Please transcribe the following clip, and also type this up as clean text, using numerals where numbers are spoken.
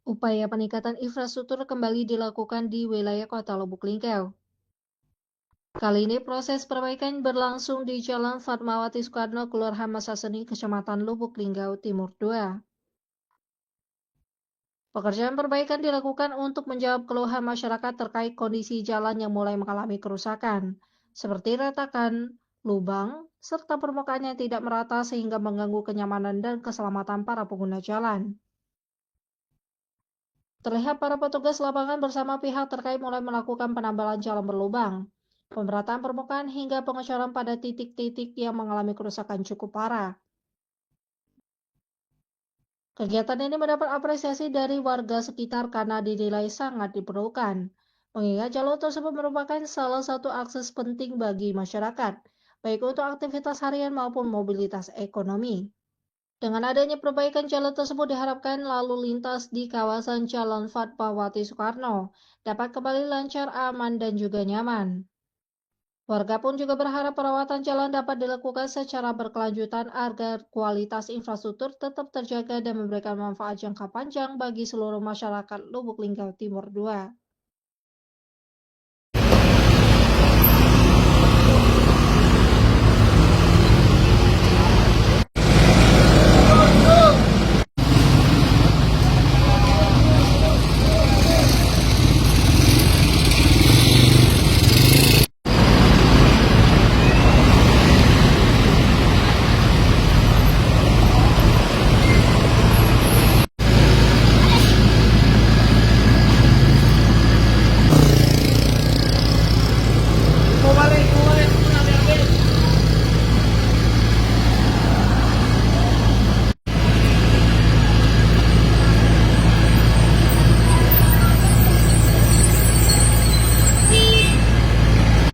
Upaya peningkatan infrastruktur kembali dilakukan di wilayah Kota Lubuk Linggau. Kali ini proses perbaikan berlangsung di Jalan Fatmawati Soekarno, Kelurahan Masaseni, Kecamatan Lubuk Linggau Timur 2. Pekerjaan perbaikan dilakukan untuk menjawab keluhan masyarakat terkait kondisi jalan yang mulai mengalami kerusakan, seperti retakan, lubang, serta permukaan yang tidak merata sehingga mengganggu kenyamanan dan keselamatan para pengguna jalan. Terlihat para petugas lapangan bersama pihak terkait mulai melakukan penambalan jalan berlubang, pemerataan permukaan hingga pengecoran pada titik-titik yang mengalami kerusakan cukup parah. Kegiatan ini mendapat apresiasi dari warga sekitar karena dinilai sangat diperlukan, mengingat jalur tersebut merupakan salah satu akses penting bagi masyarakat, baik untuk aktivitas harian maupun mobilitas ekonomi. Dengan adanya perbaikan jalan tersebut diharapkan lalu lintas di kawasan Jalan Fatmawati Soekarno dapat kembali lancar, aman, dan juga nyaman. Warga pun juga berharap perawatan jalan dapat dilakukan secara berkelanjutan agar kualitas infrastruktur tetap terjaga dan memberikan manfaat jangka panjang bagi seluruh masyarakat Lubuk Linggau Timur 2.